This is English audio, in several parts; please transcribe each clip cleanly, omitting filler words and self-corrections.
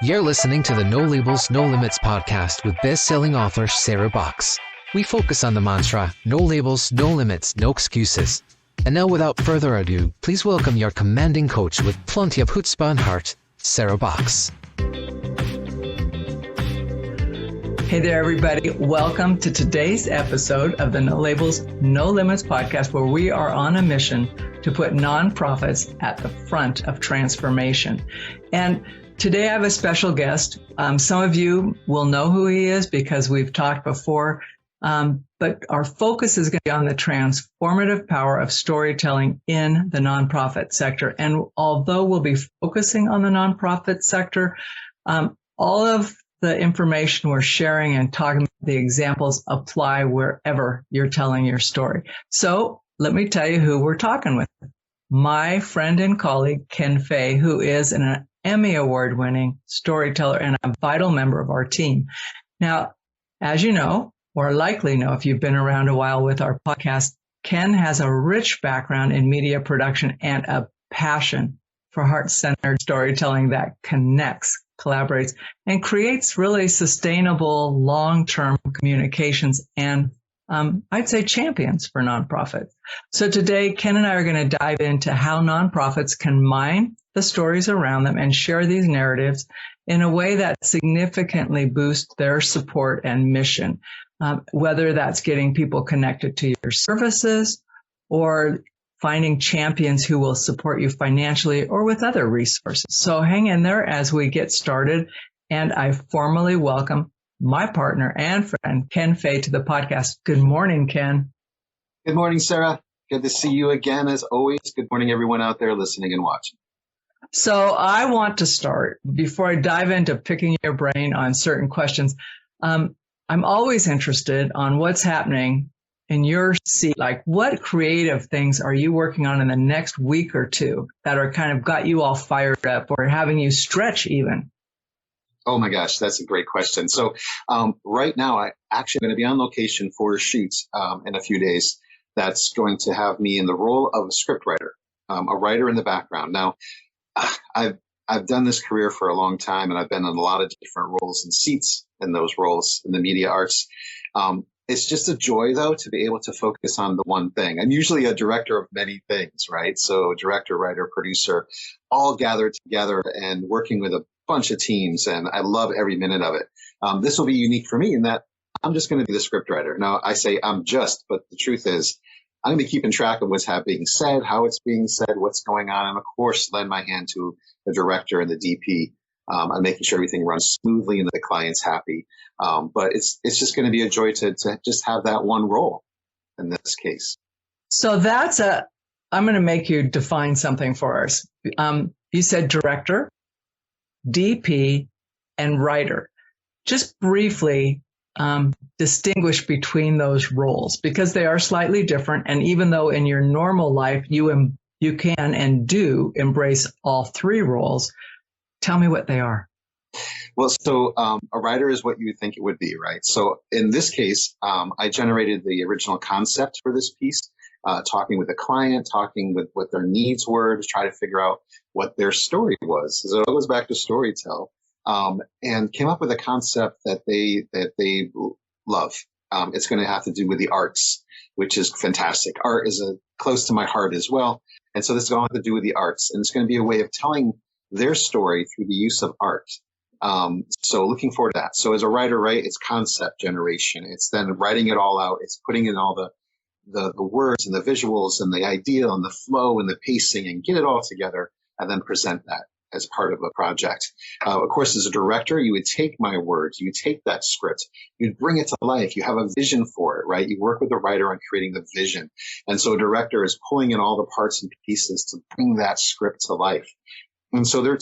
You're listening to the No Labels, No Limits podcast with best-selling author Sarah Box. We focus on the mantra, no labels, no limits, no excuses. And now without further ado, please welcome your commanding coach with plenty of chutzpah and heart, Sarah Box. Hey there, everybody. Welcome to today's episode of the No Labels, No Limits podcast, where we are on a mission to put nonprofits at the front of transformation. And today I have a special guest. Some of you will know who he is because we've talked before, but our focus is going to be on the transformative power of storytelling in the nonprofit sector. And although we'll be focusing on the nonprofit sector, all of the information we're sharing and talking about, the examples apply wherever you're telling your story. So let me tell you who we're talking with. My friend and colleague, Ken Fay, who is an Emmy award-winning storyteller and a vital member of our team. Now, as you know, or likely know if you've been around a while with our podcast, Ken has a rich background in media production and a passion for heart-centered storytelling that connects, collaborates, and creates really sustainable long-term communications and I'd say champions for nonprofits. So today, Ken and I are going to dive into how nonprofits can mine the stories around them and share these narratives in a way that significantly boosts their support and mission, whether that's getting people connected to your services or finding champions who will support you financially or with other resources. So hang in there as we get started. And I formally welcome my partner and friend, Ken Fay, to the podcast. Good morning, Ken. Good morning, Sarah. Good to see you again, as always. Good morning, everyone out there listening and watching. So I want to start, before I dive into picking your brain on certain questions, I'm always interested on what's happening in your seat. Like, what creative things are you working on in the next week or two that are kind of got you all fired up or having you stretch even? Oh my gosh, that's a great question. So right now, I actually am going to be on location for a shoot in a few days. That's going to have me in the role of a scriptwriter, a writer in the background. Now, I've done this career for a long time, and I've been in a lot of different roles and seats in those roles in the media arts. It's just a joy, though, to be able to focus on the one thing. I'm usually a director of many things, right? So director, writer, producer, all gathered together and working with a bunch of teams, and I love every minute of it. This will be unique for me in that I'm just going to be the scriptwriter. Now, I say I'm just, but the truth is I'm going to be keeping track of what's being said, how it's being said, what's going on, and of course, lend my hand to the director and the DP on making sure everything runs smoothly and the client's happy. But it's just going to be a joy to just have that one role in this case. So I'm going to make you define something for us. You said director, DP, and writer. Just briefly distinguish between those roles because they are slightly different. And even though in your normal life you can and do embrace all three roles, tell me what they are. Well, so a writer is what you would think it would be, right? So in this case, I generated the original concept for this piece, talking with the client, talking with what their needs were to try to figure out what their story was. So it goes back to storytell, and came up with a concept that they love. It's going to have to do with the arts, which is fantastic. Art is close to my heart as well. And so this is going to have to do with the arts, and it's going to be a way of telling their story through the use of art. So looking forward to that. So as a writer, right, it's concept generation. It's then writing it all out. It's putting in all the words and the visuals and the idea and the flow and the pacing and get it all together and then present that as part of a project. Of course, as a director, you would take my words, you take that script, you'd bring it to life. You have a vision for it, right? You work with the writer on creating the vision. And so a director is pulling in all the parts and pieces to bring that script to life. And so they're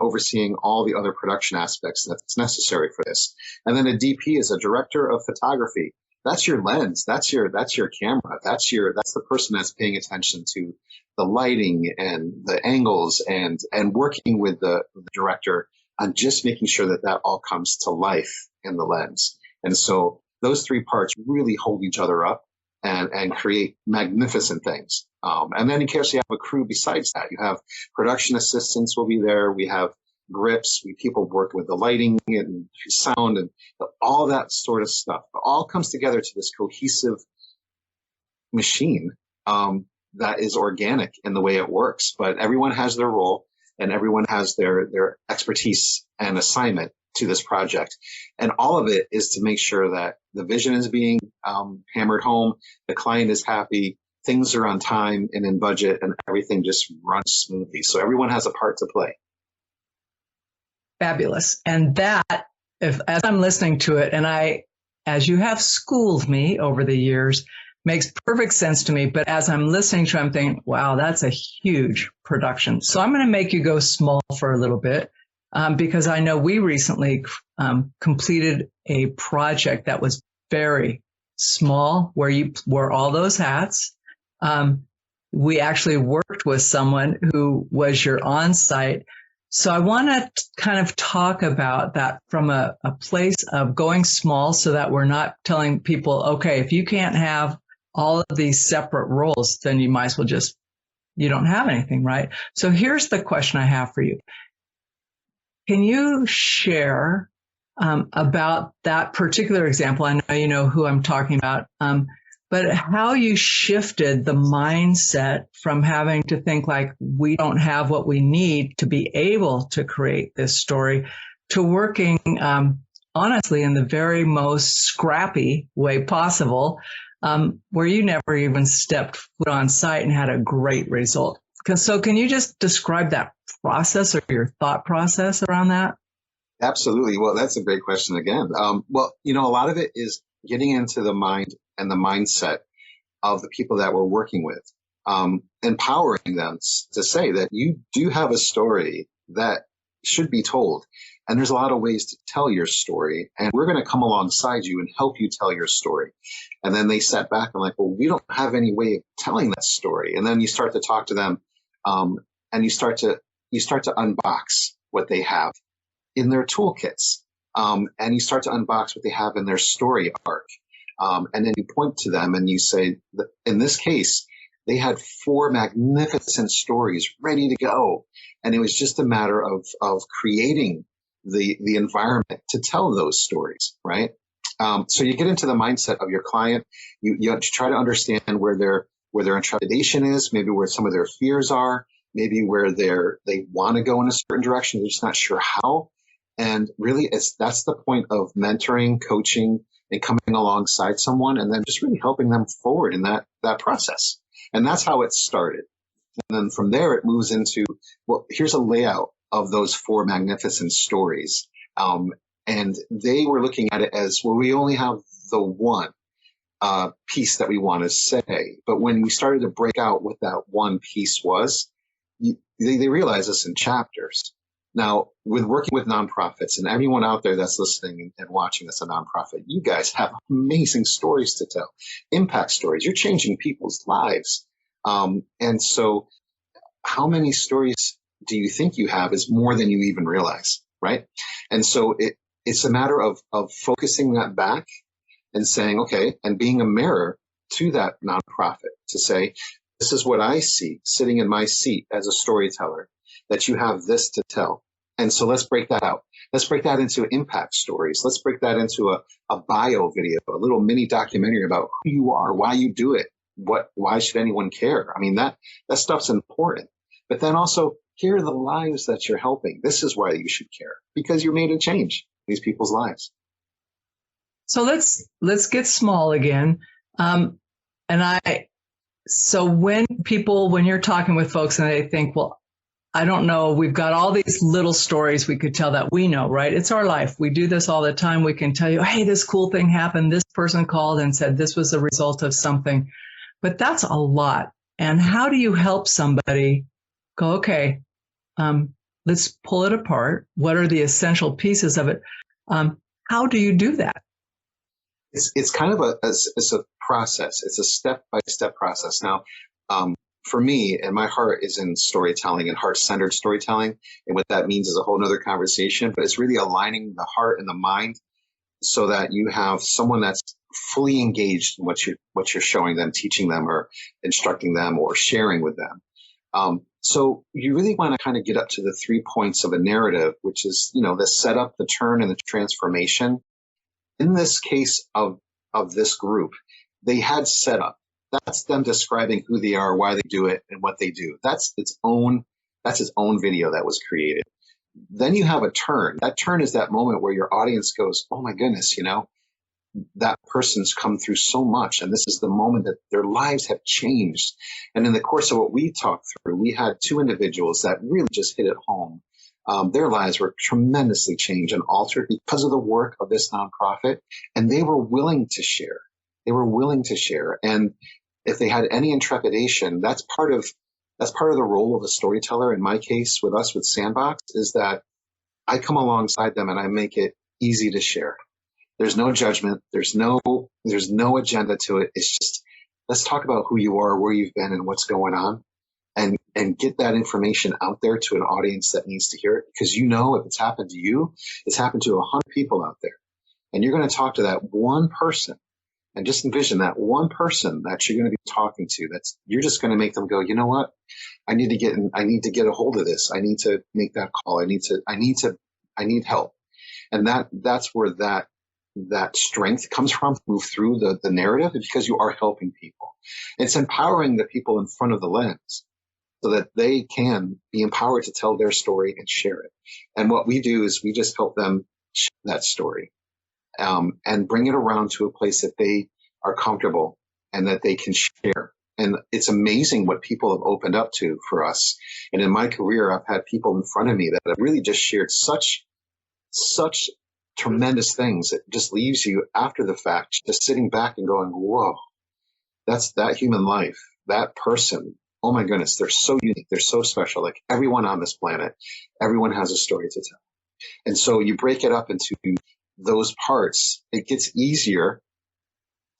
overseeing all the other production aspects that's necessary for this. And then a DP is a director of photography. That's your lens. That's your camera. That's the person that's paying attention to the lighting and the angles and working with the director on just making sure that all comes to life in the lens. And so those three parts really hold each other up and create magnificent things. And then in case you have a crew besides that, you have production assistants will be there. We have grips, people work with the lighting and sound and all that sort of stuff. It all comes together to this cohesive machine that is organic in the way it works. But everyone has their role and everyone has their expertise and assignment to this project. And all of it is to make sure that the vision is being hammered home, the client is happy, things are on time and in budget, and everything just runs smoothly. So everyone has a part to play. Fabulous. And that, as I'm listening to it, and as you have schooled me over the years, makes perfect sense to me. But as I'm listening to it, I'm thinking, wow, that's a huge production. So I'm going to make you go small for a little bit, because I know we recently completed a project that was very small, where you wore all those hats. We actually worked with someone who was your on-site. So I want to kind of talk about that from a place of going small, so that we're not telling people, okay, if you can't have all of these separate roles, then you might as well you don't have anything, right? So here's the question I have for you. Can you share about that particular example? I know you know who I'm talking about, but how you shifted the mindset from having to think like we don't have what we need to be able to create this story to working honestly in the very most scrappy way possible, where you never even stepped foot on site and had a great result. So can you just describe that process or your thought process around that? Absolutely. Well, that's a great question again. Well, a lot of it is getting into the mind and the mindset of the people that we're working with, empowering them to say that you do have a story that should be told. And there's a lot of ways to tell your story. And we're going to come alongside you and help you tell your story. And then they sat back and like, well, we don't have any way of telling that story. And then you start to talk to them, and you start to unbox what they have in their toolkits. And you start to unbox what they have in their story arc. And then you point to them and you say, that in this case, they had 4 magnificent stories ready to go. And it was just a matter of creating the environment to tell those stories, right? So you get into the mindset of your client. You try to understand where their intrepidation is, maybe where some of their fears are, maybe where they want to go in a certain direction, they're just not sure how. And really, that's the point of mentoring, coaching, and coming alongside someone, and then just really helping them forward in that process. And that's how it started. And then from there, it moves into, well, here's a layout of those 4 magnificent stories. And they were looking at it as, well, we only have the one piece that we want to say. But when we started to break out what that one piece was, they realized this in chapters. Now, with working with nonprofits, and everyone out there that's listening and watching that's a nonprofit, you guys have amazing stories to tell, impact stories. You're changing people's lives. And so how many stories do you think you have is more than you even realize, right? And so it's a matter of focusing that back and saying, okay, and being a mirror to that nonprofit to say, this is what I see sitting in my seat as a storyteller, that you have this to tell. And so let's break that out. Let's break that into impact stories. Let's break that into a bio video, a little mini documentary about who you are, why you do it, why should anyone care? I mean, that stuff's important. But then also, here are the lives that you're helping. This is why you should care, because you're made a change in these people's lives. So let's get small again. So when you're talking with folks and they think, well, I don't know, we've got all these little stories we could tell that we know, right? It's our life. We do this all the time. We can tell you, hey, this cool thing happened. This person called and said this was a result of something. But that's a lot. And how do you help somebody go, okay, let's pull it apart. What are the essential pieces of it? How do you do that? It's kind of a process. It's a step-by-step process. Now, for me, and my heart is in storytelling and heart-centered storytelling. And what that means is a whole nother conversation, but it's really aligning the heart and the mind so that you have someone that's fully engaged in what you're showing them, teaching them, or instructing them, or sharing with them. So you really want to kind of get up to the 3 points of a narrative, which is, the setup, the turn, and the transformation. In this case of this group, they had setup. That's them describing who they are, why they do it, and what they do. That's its own video that was created. Then you have a turn. That turn is that moment where your audience goes, oh my goodness, that person's come through so much, and this is the moment that their lives have changed. And in the course of what we talked through, we had 2 individuals that really just hit it home. Their lives were tremendously changed and altered because of the work of this nonprofit, and they were willing to share. And if they had any intrepidation, that's part of the role of a storyteller. In my case, with us, with Sandbox, is that I come alongside them and I make it easy to share. There's no judgment. There's no agenda to it. It's just, let's talk about who you are, where you've been, and what's going on, and get that information out there to an audience that needs to hear it. Because if it's happened to you, it's happened to 100 people out there. And you're going to talk to that one person, and just envision that one person that you're going to be talking to. You're just going to make them go, you know what? I need to get a hold of this. I need to make that call. I need help. And that's where that strength comes from, move through the narrative, because you are helping people. It's empowering the people in front of the lens so that they can be empowered to tell their story and share it. And what we do is we just help them share that story, and bring it around to a place that they are comfortable and that they can share. And it's amazing what people have opened up to for us. And in my career, I've had people in front of me that have really just shared such tremendous things. It just leaves you after the fact just sitting back and going, whoa, that's that human life, that person. Oh my goodness, they're so unique. They're so special. Like everyone on this planet, everyone has a story to tell. And so you break it up into those parts, it gets easier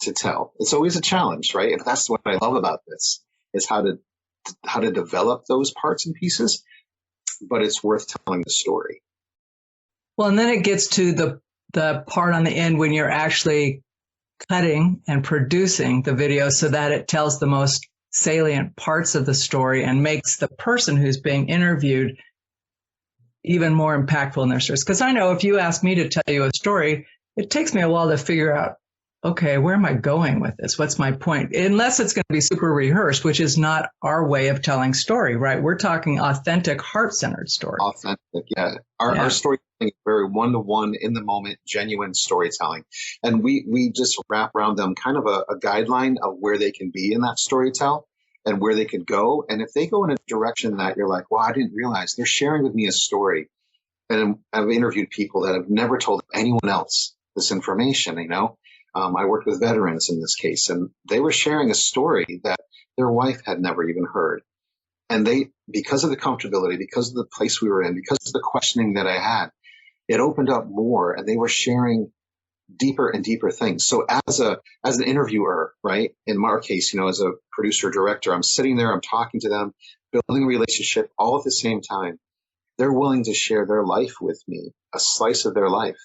to tell. It's always a challenge, right? And that's what I love about this, is how to develop those parts and pieces, but it's worth telling the story. Well, and then it gets to the part on the end when you're actually cutting and producing the video so that it tells the most salient parts of the story and makes the person who's being interviewed even more impactful in their stories. Because I know if you ask me to tell you a story, it takes me a while to figure out, okay, where am I going with this? What's my point? Unless it's going to be super rehearsed, which is not our way of telling story, right? We're talking authentic, heart-centered story. Authentic, yeah. Our storytelling is very one-to-one, in the moment, genuine storytelling. And we just wrap around them kind of a guideline of where they can be in that storytell and where they could go. And if they go in a direction that you're like, wow, I didn't realize, they're sharing with me a story. And I've interviewed people that have never told anyone else this information, I worked with veterans in this case, and they were sharing a story that their wife had never even heard. And because of the comfortability, because of the place we were in, because of the questioning that I had, it opened up more, and they were sharing deeper and deeper things. So as an interviewer, right, in our case, as a producer director, I'm sitting there, I'm talking to them, building a relationship all at the same time. They're willing to share their life with me, a slice of their life.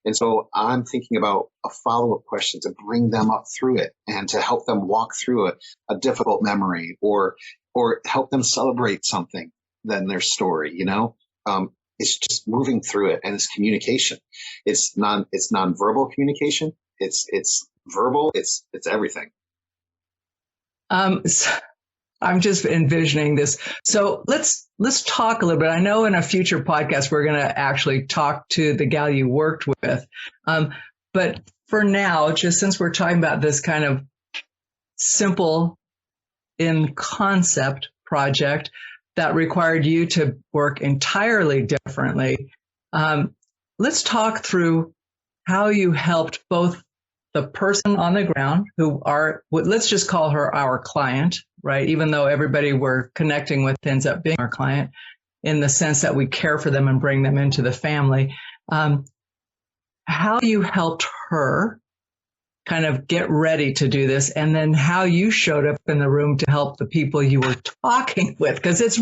And so I'm thinking about a follow-up question to bring them up through it and to help them walk through a difficult memory or help them celebrate something in their story, It's just moving through it, and it's communication. It's nonverbal communication. It's verbal. It's everything. I'm just envisioning this. So let's talk a little bit. I know in a future podcast, we're going to actually talk to the gal you worked with. But for now, just since we're talking about this kind of simple in concept project that required you to work entirely differently, let's talk through how you helped both the person on the ground let's just call her our client, right? Even though everybody we're connecting with ends up being our client in the sense that we care for them and bring them into the family. How you helped her kind of get ready to do this, and then how you showed up in the room to help the people you were talking with, because it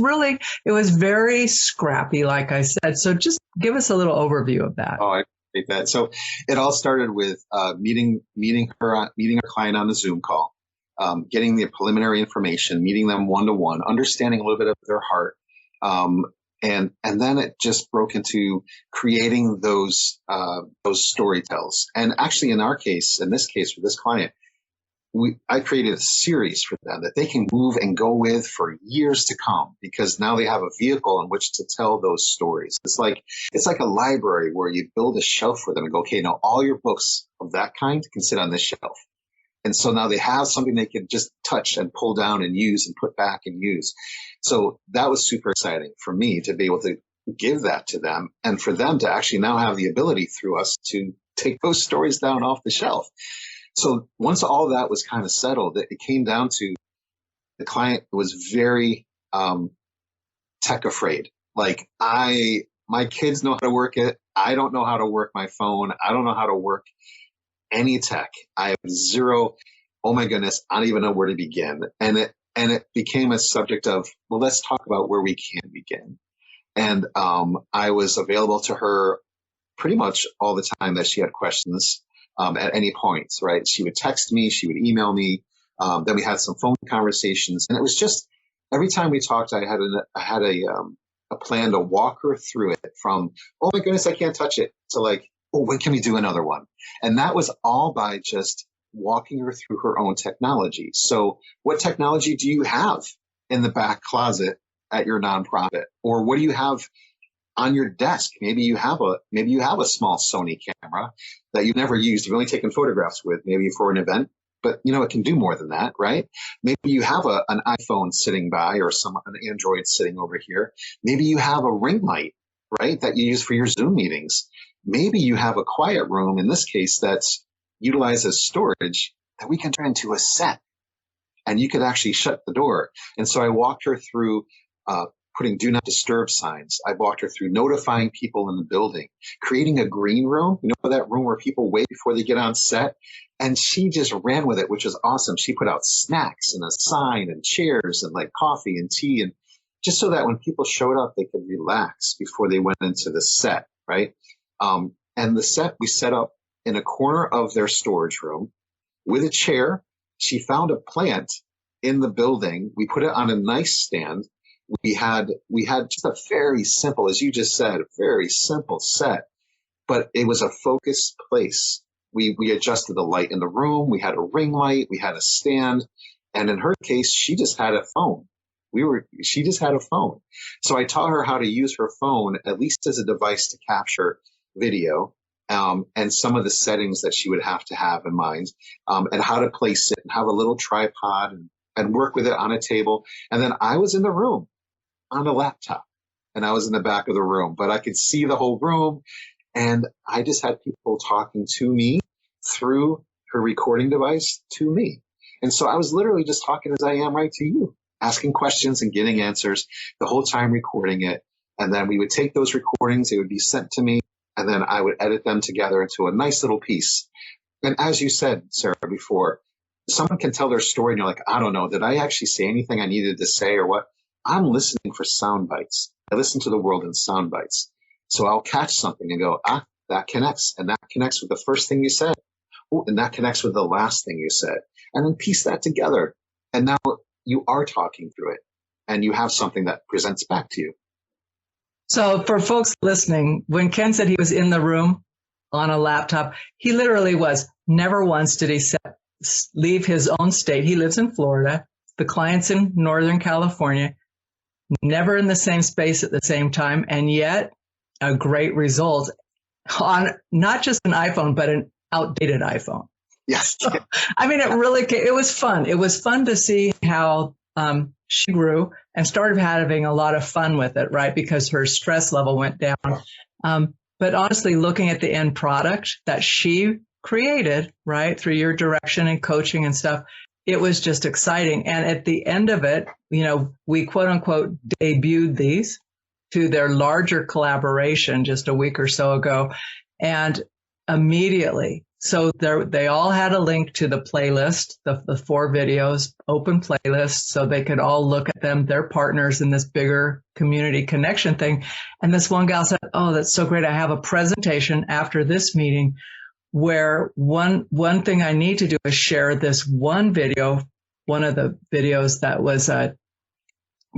was very scrappy, like I said. So just give us a little overview of that. Oh, that. So it all started with meeting our client on the Zoom call, getting the preliminary information, meeting them one-to-one, understanding a little bit of their heart. And then it just broke into creating those storytells. And actually, in this case, for this client, I created a series for them that they can move and go with for years to come, because now they have a vehicle in which to tell those stories. It's like a library where you build a shelf for them and go, okay, now all your books of that kind can sit on this shelf. And so now they have something they can just touch and pull down and use and put back and use. So that was super exciting for me to be able to give that to them, and for them to actually now have the ability through us to take those stories down off the shelf. So once all that was kind of settled, it came down to the client was very tech afraid. Like, my kids know how to work it. I don't know how to work my phone. I don't know how to work any tech. I have zero. Oh my goodness, I don't even know where to begin. And it became a subject of, well, let's talk about where we can begin. And I was available to her pretty much all the time that she had questions. At any point, right? She would text me, she would email me. Then we had some phone conversations, and it was just every time we talked, I had a plan to walk her through it from, oh my goodness, I can't touch it, to like, oh, when can we do another one? And that was all by just walking her through her own technology. So, what technology do you have in the back closet at your nonprofit, or what do you have on your desk? Maybe you have a small Sony camera that you've never used. You've only taken photographs with, maybe for an event, but it can do more than that, right? Maybe you have an iPhone sitting by, or an Android sitting over here. Maybe you have a ring light, right, that you use for your Zoom meetings. Maybe you have a quiet room, in this case, that's utilized as storage that we can turn into a set, and you could actually shut the door. And so I walked her through putting do not disturb signs. I walked her through notifying people in the building, creating a green room, that room where people wait before they get on set. And she just ran with it, which was awesome. She put out snacks and a sign and chairs and like coffee and tea, and just so that when people showed up, they could relax before they went into the set, right? And the set we set up in a corner of their storage room with a chair. She found a plant in the building. We put it on a nice stand. We had just a very simple, as you just said, a very simple set, but it was a focused place. We adjusted the light in the room. We had a ring light. We had a stand. And in her case, she just had a phone. She just had a phone. So I taught her how to use her phone, at least as a device to capture video, and some of the settings that she would have to have in mind, and how to place it and have a little tripod and work with it on a table. And then I was in the room on a laptop, and I was in the back of the room, but I could see the whole room, and I just had people talking to me through her recording device to me. And so I was literally just talking as I am right to you, asking questions and getting answers, the whole time recording it. And then we would take those recordings, they would be sent to me, and then I would edit them together into a nice little piece. And as you said, Sarah, before, someone can tell their story and you're like, I don't know, did I actually say anything I needed to say or what? I'm listening for sound bites. I listen to the world in sound bites. So I'll catch something and go, that connects. And that connects with the first thing you said. Ooh, and that connects with the last thing you said. And then piece that together. And now you are talking through it. And you have something that presents back to you. So for folks listening, when Ken said he was in the room on a laptop, he literally was. Never once did he leave his own state. He lives in Florida. The client's in Northern California. Never in the same space at the same time, and yet a great result on not just an iPhone, but an outdated iPhone. Yes. So, it was fun. It was fun to see how she grew and started having a lot of fun with it, right? Because her stress level went down. But honestly, looking at the end product that she created, right, through your direction and coaching and stuff, it was just exciting. And at the end of it, we quote unquote debuted these to their larger collaboration just a week or so ago. And immediately So they all had a link to the playlist, the 4 videos, open playlist, so they could all look at them. They're partners in this bigger community connection thing. And this one gal said, "Oh, that's so great. I have a presentation after this meeting where one thing I need to do is share this one video, one of the videos that was a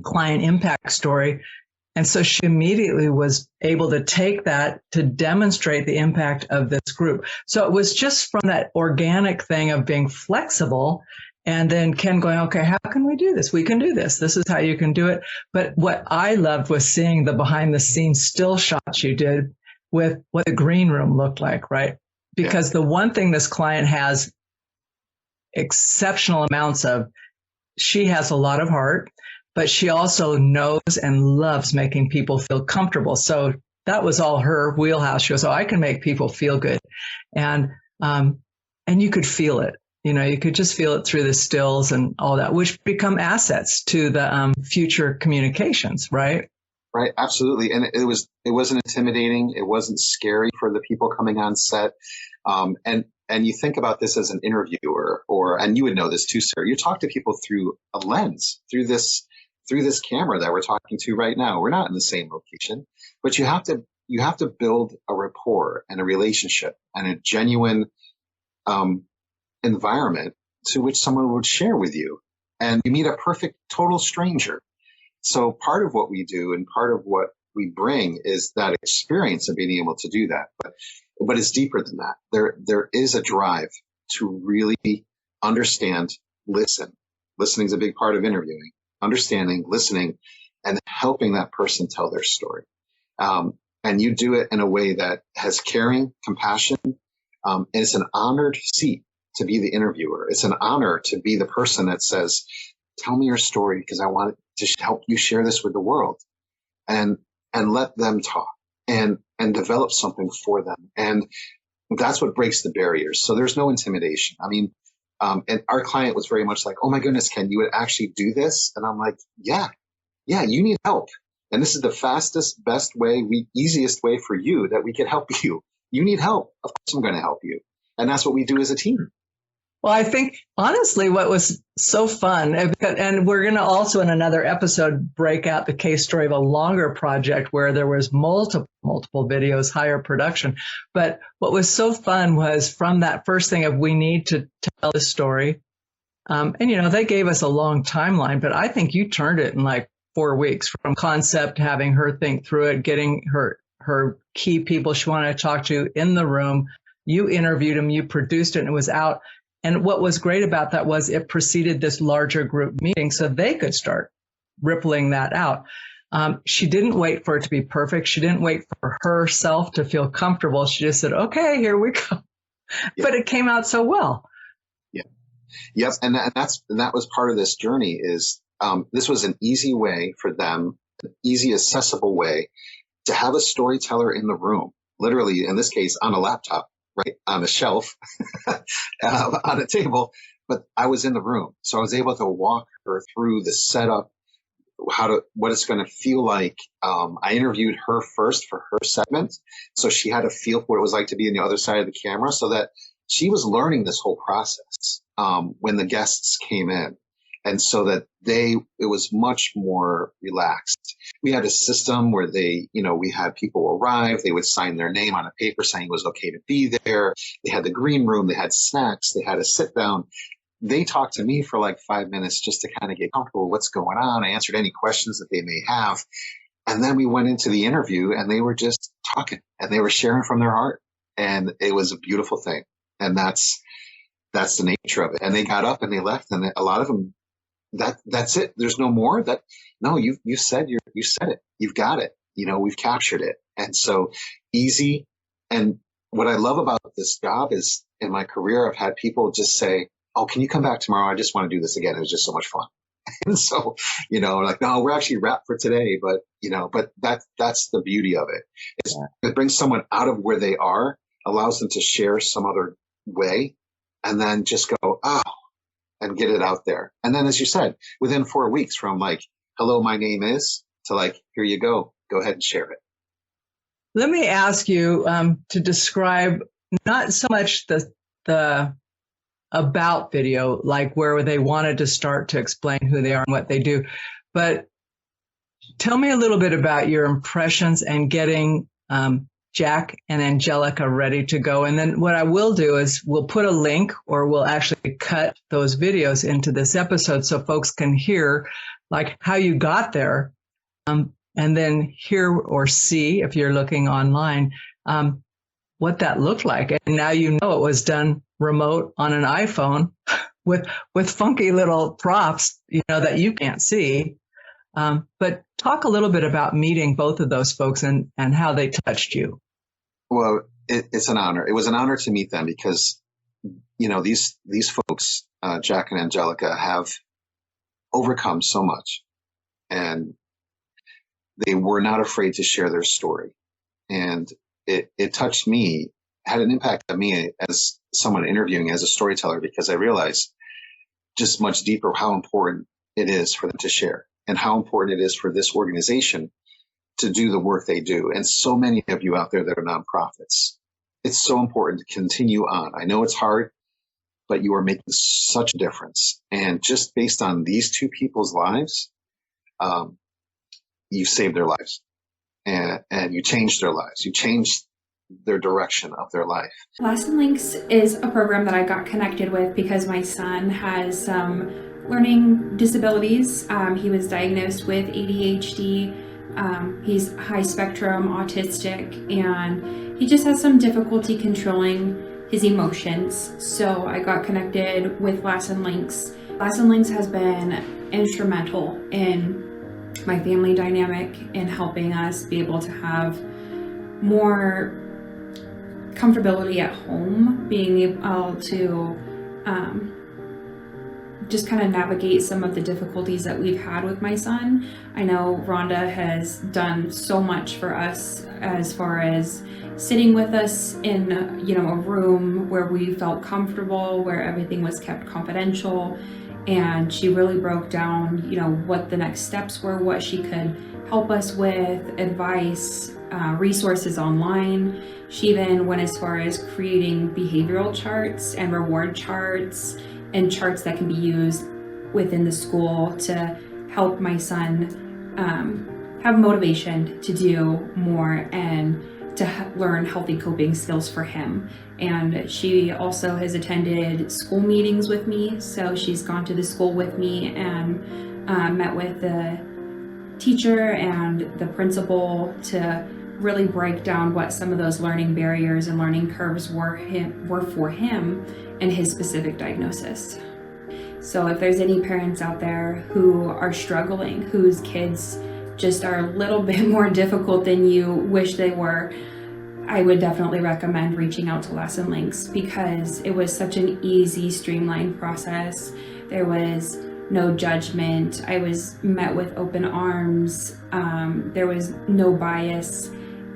client impact story." And so she immediately was able to take that to demonstrate the impact of this group. So it was just from that organic thing of being flexible, and then Ken going, "Okay, how can we do this? We can do this. This is how you can do it." But what I loved was seeing the behind the scenes still shots you did with what the green room looked like, right? Because the one thing this client has exceptional amounts of, she has a lot of heart, but she also knows and loves making people feel comfortable. So that was all her wheelhouse. She goes, "Oh, I can make people feel good." And you could feel it. You could just feel it through the stills and all that, which become assets to the future communications, right? Right. Absolutely. And it wasn't intimidating. It wasn't scary for the people coming on set. And you think about this as an interviewer, and you would know this too, Sarah. You talk to people through a lens, through this camera that we're talking to right now. We're not in the same location, but you have to build a rapport and a relationship and a genuine environment to which someone would share with you. And you meet a perfect total stranger. So part of what we do and part of what we bring is that experience of being able to do that. But it's deeper than that. There is a drive to really understand, listen. Listening is a big part of interviewing. Understanding, listening, and helping that person tell their story. And you do it in a way that has caring, compassion. And it's an honored seat to be the interviewer. It's an honor to be the person that says, "Tell me your story because I want to help you share this with the world," and let them talk and develop something for them. And that's what breaks the barriers. So there's no intimidation. I mean, and our client was very much like, "Oh my goodness, Ken, you would actually do this?" And I'm like, yeah, you need help. And this is the fastest, best way, easiest way for you that we can help you. You need help. Of course I'm going to help you. And that's what we do as a team. Well, I think, honestly, what was so fun, and we're going to also in another episode break out the case story of a longer project where there was multiple videos, higher production. But what was so fun was from that first thing of we need to tell this story. And, they gave us a long timeline, but I think you turned it in like 4 weeks from concept, having her think through it, getting her key people she wanted to talk to in the room. You interviewed them, you produced it, and it was out. And what was great about that was it preceded this larger group meeting so they could start rippling that out. She didn't wait for it to be perfect. She didn't wait for herself to feel comfortable. She just said, "Okay, here we go." Yeah. But it came out so well. Yeah. Yes. And that was part of this journey is this was an easy way for them, an easy, accessible way to have a storyteller in the room, literally, in this case, on a laptop. Right on a shelf, on a table, but I was in the room. So I was able to walk her through the setup, what it's going to feel like. I interviewed her first for her segment. So she had a feel for what it was like to be on the other side of the camera so that she was learning this whole process when the guests came in. And so that it was much more relaxed. We had a system where we had people arrive, they would sign their name on a paper saying it was okay to be there. They had the green room, they had snacks, they had a sit down. They talked to me for like 5 minutes just to kind of get comfortable with what's going on. I answered any questions that they may have. And then we went into the interview and they were just talking and they were sharing from their heart. And it was a beautiful thing. And that's the nature of it. And they got up and they left, and a lot of them, that's it. There's no more. You said it. You've got it. We've captured it. And so easy. And what I love about this job is in my career, I've had people just say, "Oh, can you come back tomorrow? I just want to do this again. It was just so much fun." And so, like, "No, we're actually wrapped for today." But that's the beauty of it. It brings someone out of where they are, allows them to share some other way, and then just go, "Oh," and get it out there. And then, as you said, within 4 weeks from like, "Hello, my name is," to like, "Here you go. Go ahead and share it." Let me ask you to describe not so much the about video, like where they wanted to start to explain who they are and what they do, but tell me a little bit about your impressions and getting Jack and Angelica ready to go. And then what I will do is we'll put a link, or we'll actually cut those videos into this episode so folks can hear like how you got there, and then hear or see, if you're looking online, what that looked like. And now you know it was done remote on an iPhone with funky little props, that you can't see. But talk a little bit about meeting both of those folks and how they touched you. Well, it's an honor. It was an honor to meet them because, these folks, Jack and Angelica, have overcome so much, and they were not afraid to share their story. And it touched me, had an impact on me as someone interviewing as a storyteller, because I realized just much deeper how important it is for them to share and how important it is for this organization to do the work they do. And so many of you out there that are nonprofits, it's so important to continue on. I know it's hard, but you are making such a difference. And just based on these two people's lives, you saved their lives, and you changed their lives. You changed their direction of their life. Last Links is a program that I got connected with because my son has some learning disabilities. He was diagnosed with ADHD. He's high spectrum autistic, and he just has some difficulty controlling his emotions. So I got connected with Last Links. Last Links has been instrumental in my family dynamic, in helping us be able to have more comfortability at home, being able to just kind of navigate some of the difficulties that we've had with my son. I know Rhonda has done so much for us as far as sitting with us in a room where we felt comfortable, where everything was kept confidential, and she really broke down what the next steps were, what she could help us with, advice, resources online. She even went as far as creating behavioral charts and reward charts and charts that can be used within the school to help my son have motivation to do more and to learn healthy coping skills for him. And she also has attended school meetings with me. So she's gone to the school with me and met with the teacher and the principal to really break down what some of those learning barriers and learning curves were for him and his specific diagnosis. So if there's any parents out there who are struggling, whose kids just are a little bit more difficult than you wish they were, I would definitely recommend reaching out to Last Links, because it was such an easy, streamlined process. There was no judgment. I was met with open arms. There was no bias.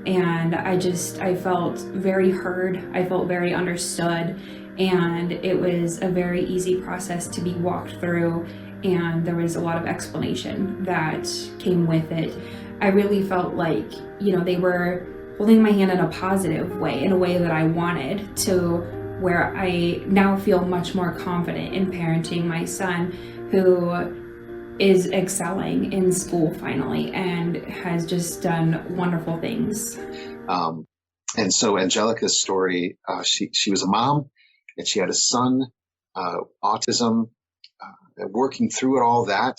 And I felt very heard. I felt very understood. And it was a very easy process to be walked through. And there was a lot of explanation that came with it. I really felt like, they were holding my hand in a positive way, in a way that I wanted to, where I now feel much more confident in parenting my son, who is excelling in school finally and has just done wonderful things. And so Angelica's story, she was a mom, and she had a son, autism, working through it, all that.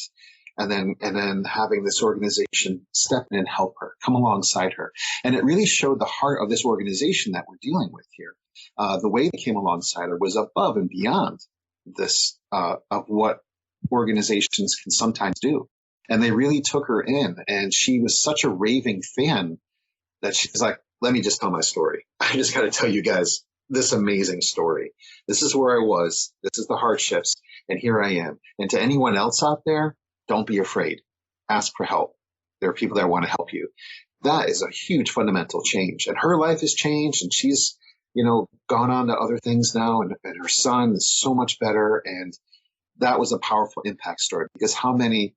And then having this organization step in and help her, come alongside her. And it really showed the heart of this organization that we're dealing with here. The way they came alongside her was above and beyond this, of what organizations can sometimes do. And they really took her in, and she was such a raving fan that she's like, let me just tell my story. I just got to tell you guys this amazing story. This is where I was. This is the hardships. And here I am. And to anyone else out there, don't be afraid. Ask for help. There are people that want to help you. That is a huge fundamental change. And her life has changed, and she's, gone on to other things now. And her son is so much better. And that was a powerful impact story, because how many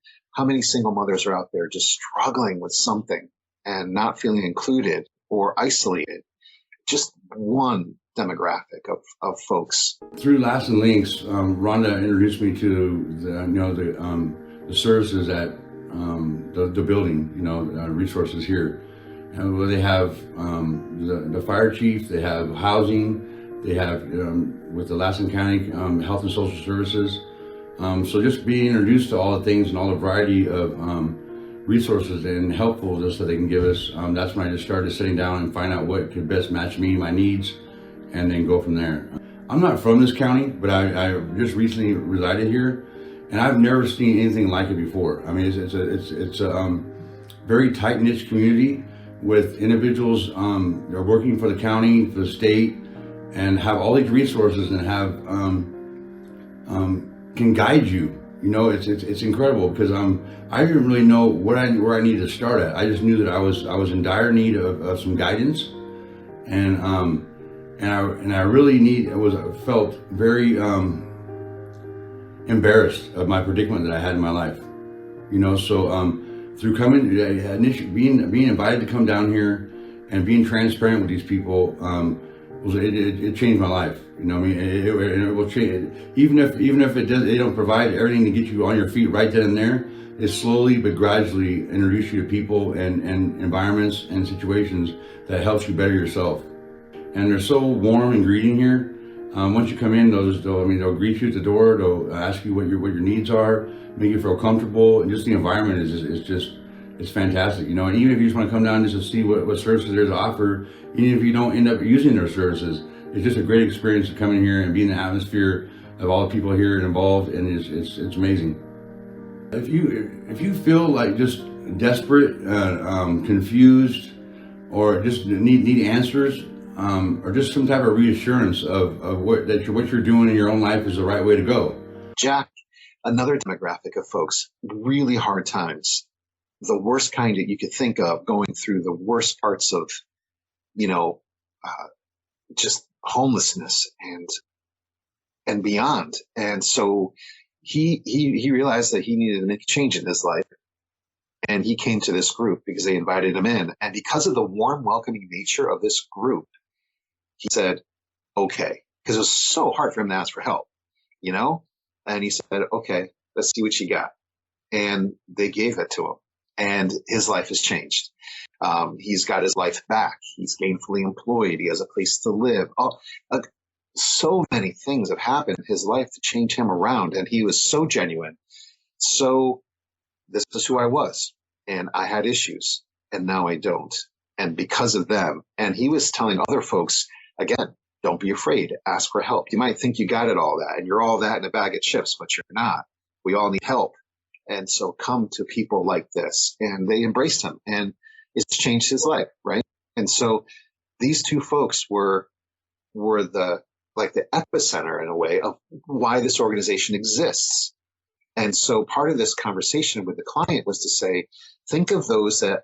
single mothers are out there just struggling with something and not feeling included or isolated? Just one demographic of folks? Through Lasting Links, Rhonda introduced me to the services at the building, resources here. Where they have the fire chief, they have housing, they have with the Lasting County Health and Social Services. So just being introduced to all the things and all the variety of resources and helpfulness that they can give us, that's when I just started sitting down and find out what could best match me, my needs, and then go from there. I'm not from this county, but I just recently resided here, and I've never seen anything like it before. I mean, it's a very tight-knit community with individuals that are working for the county, for the state, and have all these resources and have can guide you. It's incredible because I didn't really know where I needed to start at. I just knew that I was in dire need of some guidance, and I really felt very embarrassed of my predicament that I had in my life. So through being invited to come down here and being transparent with these people, it changed my life. It will change. Even if they don't provide everything to get you on your feet right then and there, it slowly but gradually introduce you to people and environments and situations that helps you better yourself. And they're so warm and greeting here. Once you come in, they'll greet you at the door. They'll ask you what your needs are, make you feel comfortable, and just the environment it's fantastic. And even if you just want to come down just to see what services there's to offer, even if you don't end up using their services, it's just a great experience to come in here and be in the atmosphere of all the people here and involved, and it's amazing. If you feel like just desperate, confused, or just need answers, or just some type of reassurance of what you're doing in your own life is the right way to go. Jack, another demographic of folks, really hard times, the worst kind that you could think of, going through the worst parts of, just homelessness and beyond. And so he realized that he needed to make a change in his life. And he came to this group because they invited him in. And because of the warm, welcoming nature of this group, he said, okay, because it was so hard for him to ask for help, and he said, okay, let's see what you got. And they gave it to him, and his life has changed. He's got his life back. He's gainfully employed. He has a place to live. So many things have happened in his life to change him around. And he was so genuine. So this is who I was. And I had issues, and now I don't. And because of them, and he was telling other folks, again, don't be afraid. Ask for help. You might think you got it all that, and you're all that in a bag of chips, but you're not. We all need help. And so come to people like this. And they embraced him, and it's changed his life, right? And so these two folks were the epicenter, in a way, of why this organization exists. And so part of this conversation with the client was to say, think of those that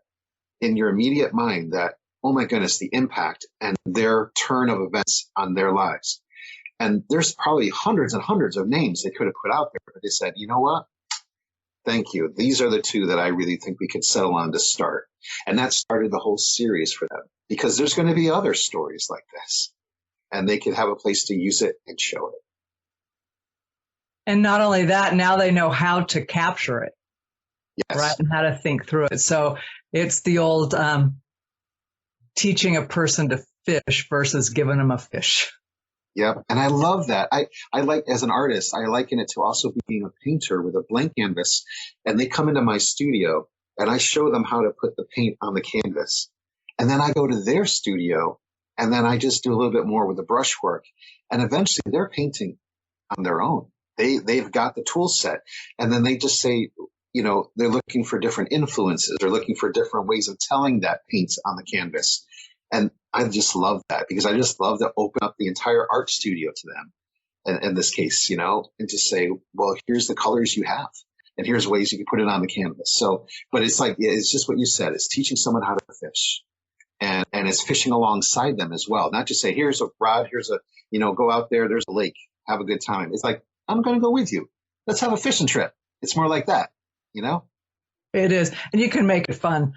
in your immediate mind that, oh my goodness, the impact and their turn of events on their lives. And there's probably hundreds and hundreds of names they could have put out there, but they said, you know what? Thank you. These are the two that I really think we could settle on to start. And that started the whole series for them, because there's going to be other stories like this, and they could have a place to use it and show it. And not only that, now they know how to capture it, Yes. right? And how to think through it. So it's the old teaching a person to fish versus giving them a fish. Yep. And I love that. I like, as an artist, I liken it to also being a painter with a blank canvas. And they come into my studio and I show them how to put the paint on the canvas. And then I go to their studio and then I just do a little bit more with the brushwork. And eventually they're painting on their own. They've got the tool set. And then they just say, they're looking for different influences. They're looking for different ways of telling that paint on the canvas. And I just love that, because I just love to open up the entire art studio to them. And in this case, and just say, well, here's the colors you have, and here's ways you can put it on the canvas. So, but it's like, it's just what you said. It's teaching someone how to fish, and it's fishing alongside them as well. Not just say, here's a rod, here's a, go out there, there's a lake, have a good time. It's like, I'm going to go with you. Let's have a fishing trip. It's more like that, It is. And you can make it fun.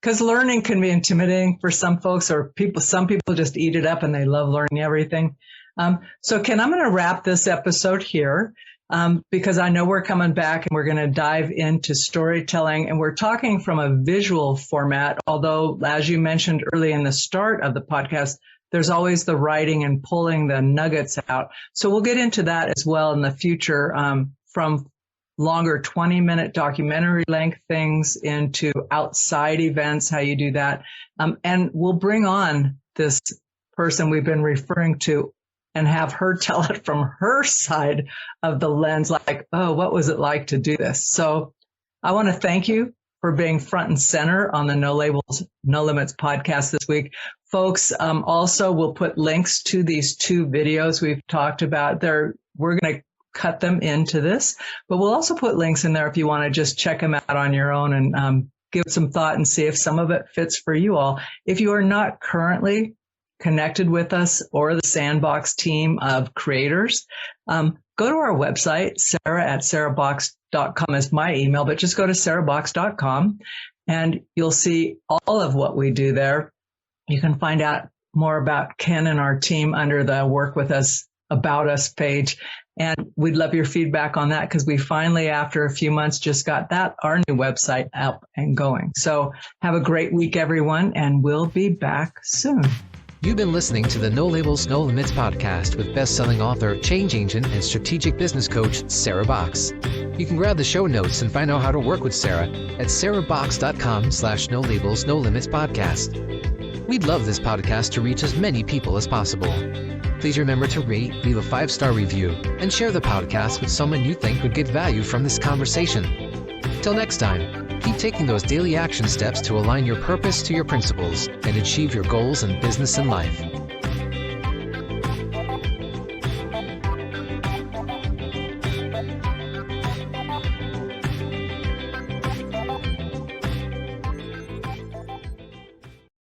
because learning can be intimidating for some folks, or some people just eat it up and they love learning everything. So Ken, I'm going to wrap this episode here because I know we're coming back and we're going to dive into storytelling, and we're talking from a visual format. Although, as you mentioned early in the start of the podcast, there's always the writing and pulling the nuggets out. So we'll get into that as well in the future, from longer 20-minute documentary length things into outside events, how you do that. And we'll bring on this person we've been referring to and have her tell it from her side of the lens, like, oh, what was it like to do this? So I want to thank you for being front and center on the No Labels, No Limits podcast this week. Folks, also we'll put links to these 2 videos we've talked about there. We're going to cut them into this, but we'll also put links in there if you want to just check them out on your own and give some thought and see if some of it fits for you all. If you are not currently connected with us or the Sandbox team of creators, go to our website. Sarah@sarahbox.com is my email, but just go to sarahbox.com and you'll see all of what we do there. You can find out more about Ken and our team under the Work With Us About Us page. And we'd love your feedback on that because we finally, after a few months, just got our new website up and going. So have a great week, everyone, and we'll be back soon. You've been listening to the No Labels, No Limits podcast with best-selling author, change agent, and strategic business coach, Sarah Box. You can grab the show notes and find out how to work with Sarah at sarahbox.com/No Labels, No Limits podcast. We'd love this podcast to reach as many people as possible. Please remember to rate, leave a 5-star review, and share the podcast with someone you think would get value from this conversation. Till next time, keep taking those daily action steps to align your purpose to your principles and achieve your goals in business and life.